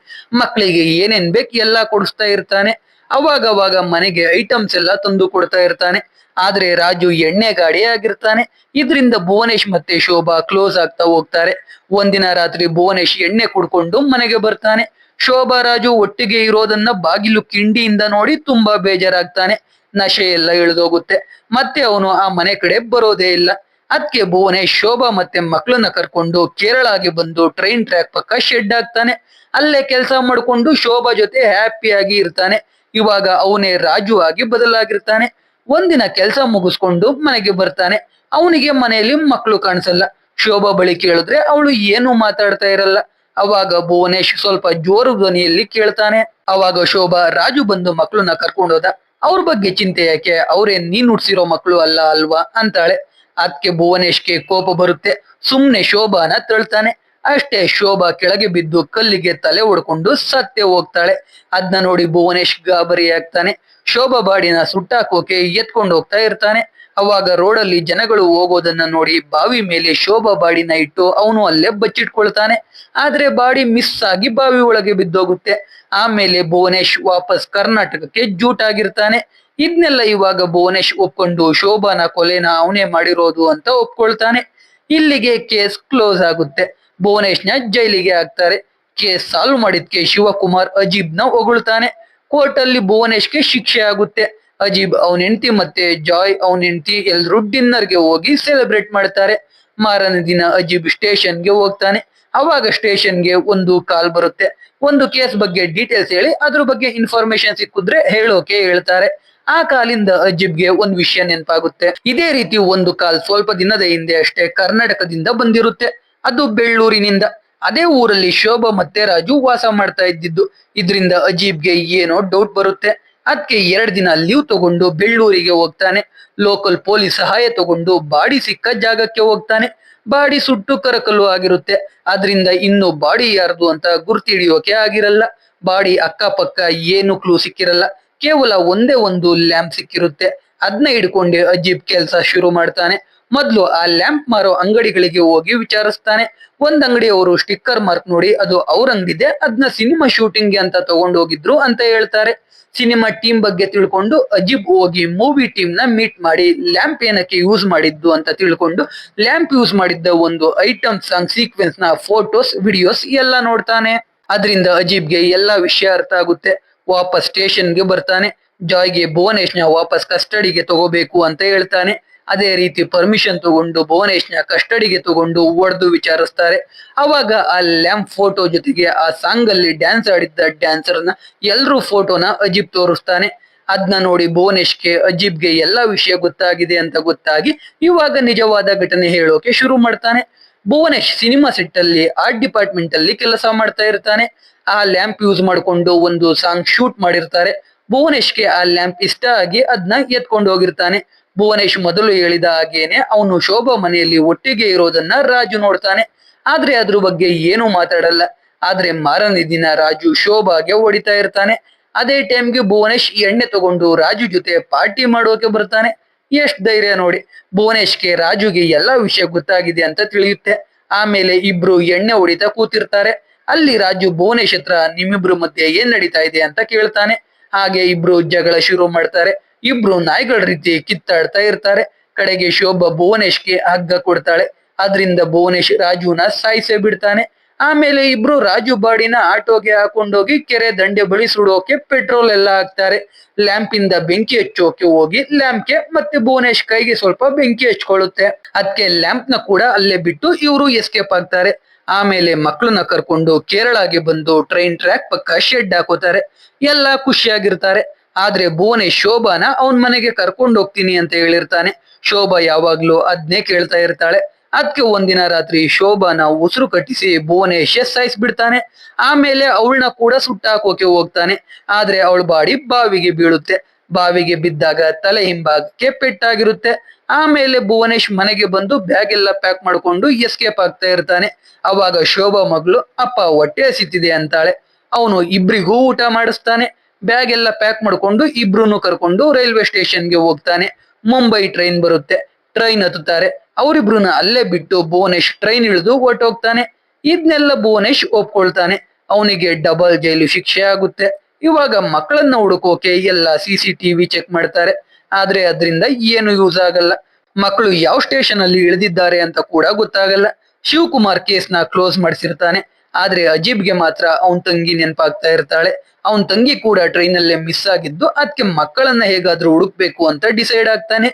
ಮಕ್ಕಳಿಗೆ ಏನೇನ್ ಬೇಕು ಎಲ್ಲ ಕೊಡಿಸ್ತಾ ಇರ್ತಾನೆ. ಅವಾಗವಾಗ ಮನೆಗೆ ಐಟಮ್ಸ್ ಎಲ್ಲ ತಂದು ಕೊಡ್ತಾ ಇರ್ತಾನೆ. ಆದ್ರೆ ರಾಜು ಎಣ್ಣೆ ಗಾಡಿ ಆಗಿರ್ತಾನೆ. ಇದರಿಂದ ಭುವನೇಶ್ ಮತ್ತೆ ಶೋಭಾ ಕ್ಲೋಸ್ ಆಗ್ತಾ ಹೋಗ್ತಾರೆ. ಒಂದಿನ ರಾತ್ರಿ ಭುವನೇಶ್ ಎಣ್ಣೆ ಕುಡ್ಕೊಂಡು ಮನೆಗೆ ಬರ್ತಾನೆ. ಶೋಭಾ ರಾಜು ಒಟ್ಟಿಗೆ ಇರೋದನ್ನ ಬಾಗಿಲು ಕಿಂಡಿಯಿಂದ ನೋಡಿ ತುಂಬಾ ಬೇಜಾರಾಗ್ತಾನೆ. ನಶೆ ಎಲ್ಲ ಇಳಿದೋಗುತ್ತೆ. ಮತ್ತೆ ಅವನು ಆ ಮನೆ ಕಡೆ ಬರೋದೇ ಇಲ್ಲ. ಅದಕ್ಕೆ ಭುವನೇಶ್ ಶೋಭಾ ಮತ್ತೆ ಮಕ್ಕಳನ್ನ ಕರ್ಕೊಂಡು ಕೇರಳಗೆ ಬಂದು ಟ್ರೈನ್ ಟ್ರ್ಯಾಕ್ ಪಕ್ಕ ಶೆಡ್ ಹಾಕ್ತಾನೆ. ಅಲ್ಲೇ ಕೆಲಸ ಮಾಡ್ಕೊಂಡು ಶೋಭಾ ಜೊತೆ ಹ್ಯಾಪಿಯಾಗಿ ಇರ್ತಾನೆ. ಇವಾಗ ಅವನೇ ರಾಜು ಆಗಿ ಬದಲಾಗಿರ್ತಾನೆ. ಒಂದಿನ ಕೆಲಸ ಮುಗಿಸ್ಕೊಂಡು ಮನೆಗೆ ಬರ್ತಾನೆ. ಅವನಿಗೆ ಮನೆಯಲ್ಲಿ ಮಕ್ಕಳು ಕಾಣಿಸಲ್ಲ. ಶೋಭಾ ಬಳಿ ಕೇಳಿದ್ರೆ ಅವಳು ಏನು ಮಾತಾಡ್ತಾ ಇರಲ್ಲ. ಅವಾಗ ಭುವನೇಶ್ ಸ್ವಲ್ಪ ಜೋರು ಧ್ವನಿಯಲ್ಲಿ ಕೇಳ್ತಾನೆ. ಅವಾಗ ಶೋಭಾ, ರಾಜು ಬಂದು ಮಕ್ಕಳನ್ನ ಕರ್ಕೊಂಡೋದ, ಅವ್ರ ಬಗ್ಗೆ ಚಿಂತೆ ಯಾಕೆ, ಅವ್ರೇನ್ ನೀನ್ ಹುಡ್ಸಿರೋ ಮಕ್ಕಳು ಅಲ್ಲ ಅಲ್ವಾ ಅಂತಾಳೆ. ಅದಕ್ಕೆ ಭುವನೇಶ್ಗೆ ಕೋಪ ಬರುತ್ತೆ. ಸುಮ್ನೆ ಶೋಭಾನ ತಳ್ತಾನೆ. ಅಷ್ಟೇ ಶೋಭಾ ಕೆಳಗೆ ಬಿದ್ದು ಕಲ್ಲಿಗೆ ತಲೆ ಹೊಡ್ಕೊಂಡು ಸತ್ತೆ ಹೋಗ್ತಾಳೆ. ಅದನ್ನ ನೋಡಿ ಭುವನೇಶ್ ಗಾಬರಿ ಆಗ್ತಾನೆ. ಶೋಭಾ ಬಾಡಿನ ಸುಟ್ಟಾಕೋಕೆ ಎತ್ಕೊಂಡು ಹೋಗ್ತಾ ಇರ್ತಾನೆ. ಅವಾಗ ರೋಡಲ್ಲಿ ಜನಗಳು ಹೋಗೋದನ್ನ ನೋಡಿ ಬಾವಿ ಮೇಲೆ ಶೋಭಾ ಬಾಡಿನ ಇಟ್ಟು ಅವನು ಅಲ್ಲೇ ಬಚ್ಚಿಟ್ಕೊಳ್ತಾನೆ. ಆದ್ರೆ ಬಾಡಿ ಮಿಸ್ ಆಗಿ ಬಾವಿ ಒಳಗೆ ಬಿದ್ದೋಗುತ್ತೆ. ಆಮೇಲೆ ಭುವನೇಶ್ ವಾಪಸ್ ಕರ್ನಾಟಕಕ್ಕೆ ಜೂಟ್ ಆಗಿರ್ತಾನೆ. ಇದನ್ನೆಲ್ಲ ಇವಾಗ ಭುವನೇಶ್ ಒಪ್ಕೊಂಡು ಶೋಭಾನ ಕೊಲೆನ ಅವನೇ ಮಾಡಿರೋದು ಅಂತ ಒಪ್ಕೊಳ್ತಾನೆ. ಇಲ್ಲಿಗೆ ಕೇಸ್ ಕ್ಲೋಸ್ ಆಗುತ್ತೆ. ಭುವನೇಶ್ನ ಜೈಲಿಗೆ ಹಾಕ್ತಾರೆ. ಕೇಸ್ ಸಾಲ್ವ್ ಮಾಡಿದ್ಕೆ ಶಿವಕುಮಾರ್ ಅಜೀಬ್ನ ಹೊಗಳ್ತಾನೆ. ಕೋರ್ಟ್ ಅಲ್ಲಿ ಭುವನೇಶ್ಗೆ ಶಿಕ್ಷೆ ಆಗುತ್ತೆ. ಅಜೀಬ್ ಅವನ್ ಹೆಂಡತಿ ಮತ್ತೆ ಜಾಯ್ ಅವನ್ ಹೆಂಡತಿ ಎಲ್ರು ಡಿನ್ನರ್ಗೆ ಹೋಗಿ ಸೆಲೆಬ್ರೇಟ್ ಮಾಡ್ತಾರೆ. ಮಾರನೇ ದಿನ ಅಜೀಬ್ ಸ್ಟೇಷನ್ಗೆ ಹೋಗ್ತಾನೆ. ಅವಾಗ ಸ್ಟೇಷನ್ಗೆ ಒಂದು ಕಾಲ್ ಬರುತ್ತೆ. ಒಂದು ಕೇಸ್ ಬಗ್ಗೆ ಡೀಟೇಲ್ಸ್ ಹೇಳಿ ಅದ್ರ ಬಗ್ಗೆ ಇನ್ಫಾರ್ಮೇಶನ್ ಸಿಕ್ಕಿದ್ರೆ ಹೇಳೋಕೆ ಹೇಳ್ತಾರೆ. ಆ ಕಾಲಿಂದ ಅಜೀಬ್ಗೆ ಒಂದ್ ವಿಷಯ ನೆನಪಾಗುತ್ತೆ. ಇದೇ ರೀತಿ ಒಂದು ಕಾಲ್ ಸ್ವಲ್ಪ ದಿನದ ಹಿಂದೆ ಅಷ್ಟೇ ಕರ್ನಾಟಕದಿಂದ ಬಂದಿರುತ್ತೆ. ಅದು ಬೆಳ್ಳೂರಿನಿಂದ. ಅದೇ ಊರಲ್ಲಿ ಶೋಭಾ ಮತ್ತೆ ರಾಜು ವಾಸ ಮಾಡ್ತಾ ಇದ್ದಿದ್ದು. ಇದ್ರಿಂದ ಅಜೀಬ್ಗೆ ಏನೋ ಡೌಟ್ ಬರುತ್ತೆ. ಅದಕ್ಕೆ 2 ದಿನ ಲೀವ್ ತಗೊಂಡು ಬೆಳ್ಳೂರಿಗೆ ಹೋಗ್ತಾನೆ. ಲೋಕಲ್ ಪೊಲೀಸ್ ಸಹಾಯ ತಗೊಂಡು ಬಾಡಿ ಸಿಕ್ಕ ಜಾಗಕ್ಕೆ ಹೋಗ್ತಾನೆ. ಬಾಡಿ ಸುಟ್ಟು ಕರಕಲು ಆಗಿರುತ್ತೆ. ಆದ್ರಿಂದ ಇನ್ನು ಬಾಡಿ ಯಾರ್ದು ಅಂತ ಗುರ್ತಿಡಿಯೋಕೆ ಆಗಿರಲ್ಲ. ಬಾಡಿ ಅಕ್ಕಪಕ್ಕ ಏನು ಕ್ಲೂ ಸಿಕ್ಕಿರಲ್ಲ. ಕೇವಲ ಒಂದೇ ಒಂದು ಲ್ಯಾಂಪ್ ಸಿಕ್ಕಿರುತ್ತೆ. ಅದನ್ನ ಹಿಡ್ಕೊಂಡೆ ಅಜೀಬ್ ಕೆಲ್ಸ ಶುರು ಮಾಡ್ತಾನೆ. ಮೊದ್ಲು ಆ ಲ್ಯಾಂಪ್ ಮಾರೋ ಅಂಗಡಿಗಳಿಗೆ ಹೋಗಿ ವಿಚಾರಿಸ್ತಾನೆ. ಒಂದ್ ಅಂಗಡಿಯವರು ಸ್ಟಿಕ್ಕರ್ ಮಾರ್ಕ್ ನೋಡಿ ಅದು ಅವ್ರ ಅಂಗಡಿದೆ, ಅದನ್ನ ಸಿನಿಮಾ ಶೂಟಿಂಗ್ಗೆ ಅಂತ ತಗೊಂಡು ಹೋಗಿದ್ರು ಅಂತ ಹೇಳ್ತಾರೆ. ಸಿನಿಮಾ ಟೀಮ್ ಬಗ್ಗೆ ತಿಳ್ಕೊಂಡು ಅಜೀಬ್ ಹೋಗಿ ಮೂವಿ ಟೀಮ್ ನ ಮೀಟ್ ಮಾಡಿ ಲ್ಯಾಂಪ್ ಏನಕ್ಕೆ ಯೂಸ್ ಮಾಡಿದ್ದು ಅಂತ ತಿಳ್ಕೊಂಡು ಲ್ಯಾಂಪ್ ಯೂಸ್ ಮಾಡಿದ್ದ ಒಂದು ಐಟಮ್ ಸಾಂಗ್ ಸೀಕ್ವೆನ್ಸ್ ನ ಫೋಟೋಸ್ ವಿಡಿಯೋಸ್ ಎಲ್ಲ ನೋಡ್ತಾನೆ. ಅದರಿಂದ ಅಜೀಬ್ಗೆ ಎಲ್ಲಾ ವಿಷಯ ಅರ್ಥ ಆಗುತ್ತೆ. ವಾಪಸ್ ಸ್ಟೇಷನ್ಗೆ ಬರ್ತಾನೆ. ಜಾಯ್ಗೆ ಭುವನೇಶ್ನ ವಾಪಸ್ ಕಸ್ಟಡಿಗೆ ತಗೋಬೇಕು ಅಂತ ಹೇಳ್ತಾನೆ. ಅದೇ ರೀತಿ ಪರ್ಮಿಷನ್ ತಗೊಂಡು ಭುವನೇಶ್ನ ಕಸ್ಟಡಿಗೆ ತಗೊಂಡು ಹೊಡೆದು ವಿಚಾರಿಸ್ತಾರೆ. ಅವಾಗ ಆ ಲ್ಯಾಂಪ್ ಫೋಟೋ ಜೊತೆಗೆ ಆ ಸಾಂಗ್ ಅಲ್ಲಿ ಡ್ಯಾನ್ಸ್ ಆಡಿದ್ದ ಡ್ಯಾನ್ಸರ್ನ ಎಲ್ರೂ ಫೋಟೋನ ಅಜೀಬ್ ತೋರಿಸ್ತಾನೆ. ಅದನ್ನ ನೋಡಿ ಭುವನೇಶ್ಗೆ ಅಜೀಬ್ಗೆ ಎಲ್ಲಾ ವಿಷಯ ಗೊತ್ತಾಗಿದೆ ಅಂತ ಗೊತ್ತಾಗಿ ಇವಾಗ ನಿಜವಾದ ಘಟನೆ ಹೇಳೋಕೆ ಶುರು ಮಾಡ್ತಾನೆ. ಭುವನೇಶ್ ಸಿನಿಮಾ ಸೆಟ್ ಅಲ್ಲಿ ಆರ್ಟ್ ಡಿಪಾರ್ಟ್ಮೆಂಟ್ ಅಲ್ಲಿ ಕೆಲಸ ಮಾಡ್ತಾ ಇರ್ತಾನೆ. ಆ ಲ್ಯಾಂಪ್ ಯೂಸ್ ಮಾಡ್ಕೊಂಡು ಒಂದು ಸಾಂಗ್ ಶೂಟ್ ಮಾಡಿರ್ತಾರೆ. ಭುವನೇಶ್ಗೆ ಆ ಲ್ಯಾಂಪ್ ಇಷ್ಟ ಆಗಿ ಅದನ್ನ ಎತ್ಕೊಂಡು ಹೋಗಿರ್ತಾನೆ. ಭುವನೇಶ್ ಮೊದಲು ಹೇಳಿದ ಹಾಗೇನೆ ಅವನು ಶೋಭಾ ಮನೆಯಲ್ಲಿ ಒಟ್ಟಿಗೆ ಇರೋದನ್ನ ರಾಜು ನೋಡ್ತಾನೆ. ಆದ್ರೆ ಅದ್ರ ಬಗ್ಗೆ ಏನೂ ಮಾತಾಡಲ್ಲ. ಆದ್ರೆ ಮಾರನೇ ದಿನ ರಾಜು ಶೋಭಾಗೆ ಹೊಡಿತಾ ಇರ್ತಾನೆ. ಅದೇ ಟೈಮ್ಗೆ ಭುವನೇಶ್ ಎಣ್ಣೆ ತಗೊಂಡು ರಾಜು ಜೊತೆ ಪಾರ್ಟಿ ಮಾಡೋಕೆ ಬರ್ತಾನೆ. ಎಷ್ಟ್ ಧೈರ್ಯ ನೋಡಿ. ಭುವನೇಶ್ಗೆ ರಾಜುಗೆ ಎಲ್ಲಾ ವಿಷಯ ಗೊತ್ತಾಗಿದೆ ಅಂತ ತಿಳಿಯುತ್ತೆ. ಆಮೇಲೆ ಇಬ್ರು ಎಣ್ಣೆ ಹೊಡಿತಾ ಕೂತಿರ್ತಾರೆ. ಅಲ್ಲಿ ರಾಜು ಭುವನೇಶ್ ಹತ್ರ ನಿಮ್ಮಿಬ್ರು ಮಧ್ಯೆ ಏನ್ ನಡೀತಾ ಇದೆ ಅಂತ ಕೇಳ್ತಾನೆ. ಹಾಗೆ ಇಬ್ರು ಜಗಳ ಶುರು ಮಾಡ್ತಾರೆ. ಇಬ್ರು ನಾಯಿಗಳ ರೀತಿ ಕಿತ್ತಾಡ್ತಾ ಇರ್ತಾರೆ. ಕಡೆಗೆ ಶೋಭಾ ಭುವನೇಶ್ಗೆ ಹಗ್ಗ ಕೊಡ್ತಾಳೆ. ಅದ್ರಿಂದ ಭುವನೇಶ್ ರಾಜುನ ಸಾಯಿಸೇ ಬಿಡ್ತಾನೆ. ಆಮೇಲೆ ಇಬ್ರು ರಾಜು ಬಾಡಿನ ಆಟೋಗೆ ಹಾಕೊಂಡೋಗಿ ಕೆರೆ ದಂಡೆ ಬಳಿ ಸುಡೋಕೆ ಪೆಟ್ರೋಲ್ ಎಲ್ಲ ಹಾಕ್ತಾರೆ. ಲ್ಯಾಂಪ್ ಇಂದ ಬೆಂಕಿ ಹಚ್ಚೋಕೆ ಹೋಗಿ ಲ್ಯಾಂಪ್ಗೆ ಮತ್ತೆ ಭುವನೇಶ್ ಕೈಗೆ ಸ್ವಲ್ಪ ಬೆಂಕಿ ಹಚ್ಕೊಳ್ಳುತ್ತೆ. ಅದಕ್ಕೆ ಲ್ಯಾಂಪ್ ನ ಕೂಡ ಅಲ್ಲೇ ಬಿಟ್ಟು ಇವರು ಎಸ್ಕೇಪ್ ಆಗ್ತಾರೆ. ಆಮೇಲೆ ಮಕ್ಕಳನ್ನ ಕರ್ಕೊಂಡು ಕೇರಳಗೆ ಬಂದು ಟ್ರೈನ್ ಟ್ರ್ಯಾಕ್ ಪಕ್ಕ ಶೆಡ್ ಹಾಕೋತಾರೆ. ಎಲ್ಲ ಖುಷಿಯಾಗಿರ್ತಾರೆ. ಆದ್ರೆ ಭುವನೇಶ್ ಶೋಭಾನ ಅವನ್ ಮನೆಗೆ ಕರ್ಕೊಂಡು ಹೋಗ್ತೀನಿ ಅಂತ ಹೇಳಿರ್ತಾನೆ. ಶೋಭಾ ಯಾವಾಗ್ಲೂ ಅದ್ನೇ ಕೇಳ್ತಾ ಇರ್ತಾಳೆ. ಅದಕ್ಕೆ ಒಂದಿನ ರಾತ್ರಿ ಶೋಭಾನ ಉಸಿರು ಕಟ್ಟಿಸಿ ಭುವನೇಶ್ ಸಾಯಿಸ್ಬಿಡ್ತಾನೆ. ಆಮೇಲೆ ಅವಳನ್ನ ಕೂಡ ಸುಟ್ಟಾಕೋಕೆ ಹೋಗ್ತಾನೆ. ಆದ್ರೆ ಅವಳ ಬಾಡಿ ಬಾವಿಗೆ ಬೀಳುತ್ತೆ. ಬಾವಿಗೆ ಬಿದ್ದಾಗ ತಲೆ ಹಿಂಭಾಗಕ್ಕೆ ಪೆಟ್ಟಾಗಿರುತ್ತೆ. ಆಮೇಲೆ ಭುವನೇಶ್ ಮನೆಗೆ ಬಂದು ಬ್ಯಾಗ್ ಎಲ್ಲ ಪ್ಯಾಕ್ ಮಾಡ್ಕೊಂಡು ಎಸ್ಕೇಪ್ ಆಗ್ತಾ ಇರ್ತಾನೆ. ಅವಾಗ ಶೋಭಾ ಮಗಳು ಅಪ್ಪ ಹೊಟ್ಟೆ ಹಸಿತಿದೆ ಅಂತಾಳೆ. ಅವನು ಇಬ್ರಿಗೂ ಊಟ ಮಾಡಿಸ್ತಾನೆ. ಬ್ಯಾಗ್ ಎಲ್ಲ ಪ್ಯಾಕ್ ಮಾಡ್ಕೊಂಡು ಇಬ್ರು ಕರ್ಕೊಂಡು ರೈಲ್ವೆ ಸ್ಟೇಷನ್ಗೆ ಹೋಗ್ತಾನೆ. ಮುಂಬೈ ಟ್ರೈನ್ ಬರುತ್ತೆ. ಟ್ರೈನ್ ಹತ್ತುತ್ತಾರೆ. ಅವರಿಬ್ರುನ ಅಲ್ಲೇ ಬಿಟ್ಟು ಭುವನೇಶ್ ಟ್ರೈನ್ ಇಳಿದು ಹೊರಟೋಗ್ತಾನೆ. ಇದನ್ನೆಲ್ಲ ಭುವನೇಶ್ ಒಪ್ಕೊಳ್ತಾನೆ. ಅವನಿಗೆ ಡಬಲ್ ಜೈಲು ಶಿಕ್ಷೆ ಆಗುತ್ತೆ. ಇವಾಗ ಮಕ್ಕಳನ್ನ ಹುಡುಕೋಕೆ ಎಲ್ಲ CCTV ಚೆಕ್ ಮಾಡ್ತಾರೆ. ಆದ್ರೆ ಅದರಿಂದ ಏನು ಯೂಸ್ ಆಗಲ್ಲ. ಮಕ್ಕಳು ಯಾವ ಸ್ಟೇಷನ್ ಅಲ್ಲಿ ಇಳಿದಿದ್ದಾರೆ ಅಂತ ಕೂಡ ಗೊತ್ತಾಗಲ್ಲ. ಶಿವಕುಮಾರ್ ಕೇಸ್ನ ಕ್ಲೋಸ್ ಮಾಡಿಸಿರ್ತಾನೆ. ಆದ್ರೆ ಅಜೀಬ್ಗೆ ಮಾತ್ರ ಅವನ್ ತಂಗಿ ನೆನಪಾಗ್ತಾ ಇರ್ತಾಳೆ. ಅವನ್ ತಂಗಿ ಕೂಡ ಟ್ರೈನ್ ಅಲ್ಲೇ ಮಿಸ್ ಆಗಿದ್ದು ಅದಕ್ಕೆ ಮಕ್ಕಳನ್ನ ಹೇಗಾದ್ರೂ ಹುಡುಕ್ಬೇಕು ಅಂತ ಡಿಸೈಡ್ ಆಗ್ತಾನೆ.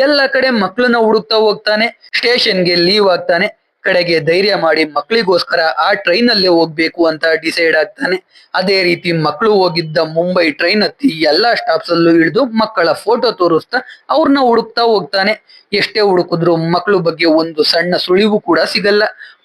ಎಲ್ಲ ಕಡೆ ಮಕ್ಕಳನ್ನ ಹುಡುಕ್ತಾ ಹೋಗ್ತಾನೆ. ಸ್ಟೇಷನ್ಗೆ ಲೀವ್ ಆಗ್ತಾನೆ. ಕಡೆಗೆ ಧೈರ್ಯ ಮಾಡಿ ಮಕ್ಕಳಿಗೋಸ್ಕರ ಆ ಟ್ರೈನ್ ಅಲ್ಲೇ ಹೋಗ್ಬೇಕು ಅಂತ ಡಿಸೈಡ್ ಆಗ್ತಾನೆ. ಅದೇ ರೀತಿ ಮಕ್ಕಳು ಹೋಗಿದ್ದ ಮುಂಬೈ ಟ್ರೈನ್ ಹತ್ತಿ ಎಲ್ಲಾ ಸ್ಟಾಪ್ಸ್ ಅಲ್ಲೂ ಇಳಿದು ಮಕ್ಕಳ ಫೋಟೋ ತೋರಿಸ್ತಾ ಅವ್ರನ್ನ ಹುಡುಕ್ತಾ ಹೋಗ್ತಾನೆ. ಎಷ್ಟೇ ಹುಡುಕಿದ್ರು ಮಕ್ಕಳ ಬಗ್ಗೆ ಒಂದು ಸಣ್ಣ ಸುಳಿವು ಕೂಡ ಸಿಗಲ್ಲ.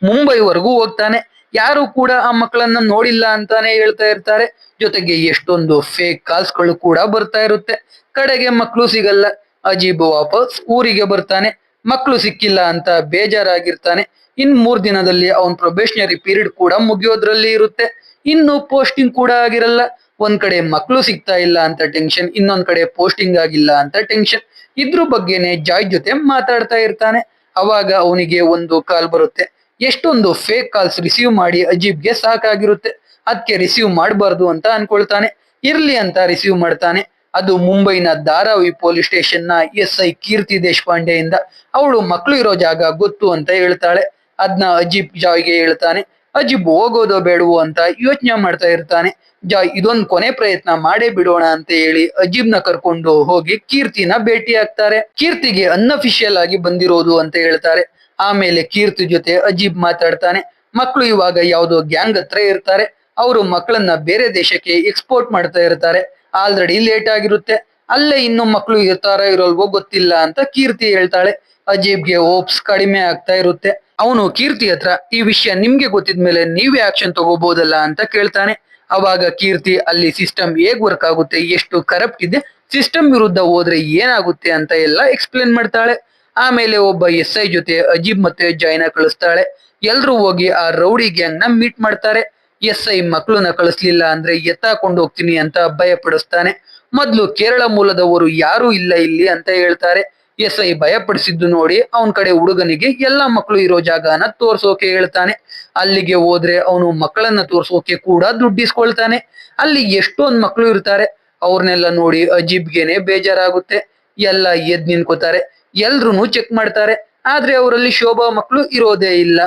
ಮುಂಬೈವರೆಗೂ ಹೋಗ್ತಾನೆ. ಯಾರು ಕೂಡ ಆ ಮಕ್ಕಳನ್ನ ನೋಡಿಲ್ಲ ಅಂತಾನೆ ಹೇಳ್ತಾ ಇರ್ತಾರೆ. ಜೊತೆಗೆ ಎಷ್ಟೊಂದು ಫೇಕ್ ಕಾಲ್ಸ್ಗಳು ಕೂಡ ಬರ್ತಾ ಇರುತ್ತೆ. ಕಡೆಗೆ ಮಕ್ಕಳು ಸಿಗಲ್ಲ. ಅಜೀಬ್ ವಾಪಸ್ ಊರಿಗೆ ಬರ್ತಾನೆ. ಮಕ್ಕಳು ಸಿಕ್ಕಿಲ್ಲ ಅಂತ ಬೇಜಾರಾಗಿರ್ತಾನೆ. ಇನ್ 3 ದಿನದಲ್ಲಿ ಅವನ್ ಪ್ರೊಬೇಷನರಿ ಪೀರಿಯಡ್ ಕೂಡ ಮುಗಿಯೋದ್ರಲ್ಲಿ ಇರುತ್ತೆ. ಇನ್ನು ಪೋಸ್ಟಿಂಗ್ ಕೂಡ ಆಗಿರಲ್ಲ. ಒಂದ್ ಕಡೆ ಮಕ್ಕಳು ಸಿಗ್ತಾ ಇಲ್ಲ ಅಂತ ಟೆನ್ಷನ್, ಇನ್ನೊಂದ್ ಕಡೆ ಪೋಸ್ಟಿಂಗ್ ಆಗಿಲ್ಲ ಅಂತ ಟೆನ್ಷನ್. ಇದ್ರ ಬಗ್ಗೆನೆ ಜಾಯ್ ಜೊತೆ ಮಾತಾಡ್ತಾ ಇರ್ತಾನೆ. ಅವಾಗ ಅವನಿಗೆ ಒಂದು ಕಾಲ್ ಬರುತ್ತೆ. ಎಷ್ಟೊಂದು ಫೇಕ್ ಕಾಲ್ಸ್ ರಿಸೀವ್ ಮಾಡಿ ಅಜೀಬ್ಗೆ ಸಾಕಾಗಿರುತ್ತೆ. ಅದಕ್ಕೆ ರಿಸೀವ್ ಮಾಡಬಾರ್ದು ಅಂತ ಅನ್ಕೊಳ್ತಾನೆ. ಇರ್ಲಿ ಅಂತ ರಿಸೀವ್ ಮಾಡ್ತಾನೆ. ಅದು ಮುಂಬೈನ ಧಾರಾವಿ ಪೊಲೀಸ್ ಸ್ಟೇಷನ್ ನ SI ಕೀರ್ತಿ ದೇಶಪಾಂಡೆಯಿಂದ. ಅವಳು ಮಕ್ಕಳು ಇರೋ ಜಾಗ ಗೊತ್ತು ಅಂತ ಹೇಳ್ತಾಳೆ. ಅದನ್ನ ಅಜೀಬ್ ಜಾಯ್ಗೆ ಹೇಳ್ತಾನೆ. ಅಜೀಬ್ ಹೋಗೋದೋ ಬೇಡವೋ ಅಂತ ಯೋಚನೆ ಮಾಡ್ತಾ ಇರ್ತಾನೆ. ಜಾಯ್ ಇದೊಂದ್ ಕೊನೆ ಪ್ರಯತ್ನ ಮಾಡೇ ಬಿಡೋಣ ಅಂತ ಹೇಳಿ ಅಜೀಬ್ನ ಕರ್ಕೊಂಡು ಹೋಗಿ ಕೀರ್ತಿನ ಭೇಟಿ ಆಗ್ತಾರೆ. ಕೀರ್ತಿಗೆ ಅನ್ಅಫಿಷಿಯಲ್ ಆಗಿ ಬಂದಿರೋದು ಅಂತ ಹೇಳ್ತಾರೆ. ಆಮೇಲೆ ಕೀರ್ತಿ ಜೊತೆ ಅಜೀಬ್ ಮಾತಾಡ್ತಾನೆ. ಮಕ್ಕಳು ಇವಾಗ ಯಾವ್ದೋ ಗ್ಯಾಂಗ್ ಹತ್ರ ಇರ್ತಾರೆ. ಅವರು ಮಕ್ಕಳನ್ನ ಬೇರೆ ದೇಶಕ್ಕೆ ಎಕ್ಸ್ಪೋರ್ಟ್ ಮಾಡ್ತಾ ಇರ್ತಾರೆ. ಆಲ್ರೆಡಿ ಲೇಟ್ ಆಗಿರುತ್ತೆ. ಅಲ್ಲೇ ಇನ್ನು ಮಕ್ಕಳು ಇರ್ತಾರ ಇರೋಲ್ವೋ ಗೊತ್ತಿಲ್ಲ ಅಂತ ಕೀರ್ತಿ ಹೇಳ್ತಾಳೆ. ಅಜೀಬ್ಗೆ ಹೋಪ್ಸ್ ಕಡಿಮೆ ಆಗ್ತಾ ಇರುತ್ತೆ. ಅವನು ಕೀರ್ತಿ ಹತ್ರ ಈ ವಿಷಯ ನಿಮ್ಗೆ ಗೊತ್ತಿದ್ಮೇಲೆ ನೀವೇ ಆಕ್ಷನ್ ತಗೋಬಹುದಲ್ಲ ಅಂತ ಕೇಳ್ತಾನೆ. ಅವಾಗ ಕೀರ್ತಿ ಅಲ್ಲಿ ಸಿಸ್ಟಮ್ ಹೇಗ್ ವರ್ಕ್ ಆಗುತ್ತೆ, ಎಷ್ಟು ಕರಪ್ಟ್ ಇದೆ, ಸಿಸ್ಟಮ್ ವಿರುದ್ಧ ಹೋದ್ರೆ ಏನಾಗುತ್ತೆ ಅಂತ ಎಲ್ಲ ಎಕ್ಸ್ಪ್ಲೇನ್ ಮಾಡ್ತಾಳೆ. ಆಮೇಲೆ ಒಬ್ಬ ಎಸ್ ಐ ಜೊತೆ ಅಜೀಬ್ ಮತ್ತೆ ಜಾಯ್ನ ಕಳಿಸ್ತಾಳೆ. ಎಲ್ರು ಹೋಗಿ ಆ ರೌಡಿ ಗ್ಯಾಂಗ್ ನ ಮೀಟ್ ಮಾಡ್ತಾರೆ. ಎಸ್ ಐ ಮಕ್ಕಳನ್ನ ಕಳಿಸ್ಲಿಲ್ಲ ಅಂದ್ರೆ ಎತ್ತಾಕೊಂಡು ಹೋಗ್ತೀನಿ ಅಂತ ಭಯ ಪಡಿಸ್ತಾನೆ. ಮೊದ್ಲು ಕೇರಳ ಮೂಲದವರು ಯಾರು ಇಲ್ಲ ಇಲ್ಲಿ ಅಂತ ಹೇಳ್ತಾರೆ. ಎಸ್ ಐ ಭಯಪಡಿಸಿದ್ದು ನೋಡಿ ಅವನ್ ಕಡೆ ಹುಡುಗನಿಗೆ ಎಲ್ಲಾ ಮಕ್ಕಳು ಇರೋ ಜಾಗನ ತೋರ್ಸೋಕೆ ಹೇಳ್ತಾನೆ. ಅಲ್ಲಿಗೆ ಹೋದ್ರೆ ಅವನು ಮಕ್ಕಳನ್ನ ತೋರ್ಸೋಕೆ ಕೂಡ ದುಡ್ಡಿಸ್ಕೊಳ್ತಾನೆ. ಅಲ್ಲಿ ಎಷ್ಟೊಂದ್ ಮಕ್ಕಳು ಇರ್ತಾರೆ. ಅವ್ರನ್ನೆಲ್ಲ ನೋಡಿ ಅಜೀಬ್ಗೆನೆ ಬೇಜಾರಾಗುತ್ತೆ. ಎಲ್ಲ ಎದ್ ನಿನ್ಕೋತಾರೆ. ಎಲ್ರು ಚೆಕ್ ಮಾಡ್ತಾರೆ. ಆದ್ರೆ ಅವರಲ್ಲಿ ಶೋಭಾ ಮಕ್ಕಳು ಇರೋದೇ ಇಲ್ಲ.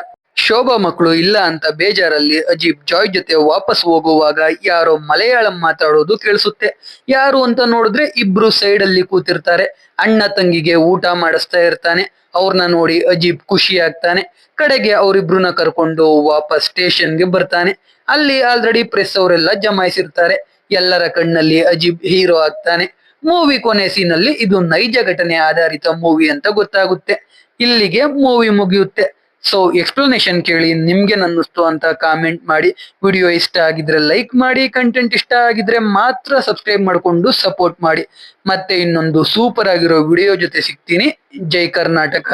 ಶೋಭಾ ಮಕ್ಕಳು ಇಲ್ಲ ಅಂತ ಬೇಜಾರಲ್ಲಿ ಅಜೀಬ್ ಜಾಯ್ ಜೊತೆ ವಾಪಸ್ ಹೋಗುವಾಗ ಯಾರೋ ಮಲಯಾಳಂ ಮಾತಾಡೋದು ಕೇಳಿಸುತ್ತೆ. ಯಾರು ಅಂತ ನೋಡಿದ್ರೆ ಇಬ್ರು ಸೈಡ್ ಅಲ್ಲಿ ಕೂತಿರ್ತಾರೆ. ಅಣ್ಣ ತಂಗಿಗೆ ಊಟ ಮಾಡಿಸ್ತಾ ಇರ್ತಾನೆ. ಅವ್ರನ್ನ ನೋಡಿ ಅಜೀಬ್ ಖುಷಿ ಆಗ್ತಾನೆ. ಕಡೆಗೆ ಅವರಿಬ್ರನ್ನ ಕರ್ಕೊಂಡು ವಾಪಸ್ ಸ್ಟೇಷನ್ಗೆ ಬರ್ತಾನೆ. ಅಲ್ಲಿ ಆಲ್ರೆಡಿ ಪ್ರೆಸ್ ಅವರೆಲ್ಲ ಜಮಾಯಿಸಿರ್ತಾರೆ. ಎಲ್ಲರ ಕಣ್ಣಲ್ಲಿ ಅಜೀಬ್ ಹೀರೋ ಆಗ್ತಾನೆ. ಮೂವಿ ಕೊನೆ ಸೀನಲ್ಲಿ ಇದು ನೈಜ ಘಟನೆ ಆಧಾರಿತ ಮೂವಿ ಅಂತ ಗೊತ್ತಾಗುತ್ತೆ. ಇಲ್ಲಿಗೆ ಮೂವಿ ಮುಗಿಯುತ್ತೆ. ಸೊ ಎಕ್ಸ್ಪ್ಲನೇಷನ್ ಕೇಳಿ ನಿಮ್ಗೆ ಅನ್ನಿಸ್ತು ಅಂತ ಕಾಮೆಂಟ್ ಮಾಡಿ. ವಿಡಿಯೋ ಇಷ್ಟ ಆಗಿದ್ರೆ ಲೈಕ್ ಮಾಡಿ. ಕಂಟೆಂಟ್ ಇಷ್ಟ ಆಗಿದ್ರೆ ಮಾತ್ರ ಸಬ್ಸ್ಕ್ರೈಬ್ ಮಾಡ್ಕೊಂಡು ಸಪೋರ್ಟ್ ಮಾಡಿ. ಮತ್ತೆ ಇನ್ನೊಂದು ಸೂಪರ್ ಆಗಿರೋ ವಿಡಿಯೋ ಜೊತೆ ಸಿಗ್ತೀನಿ. ಜೈ ಕರ್ನಾಟಕ.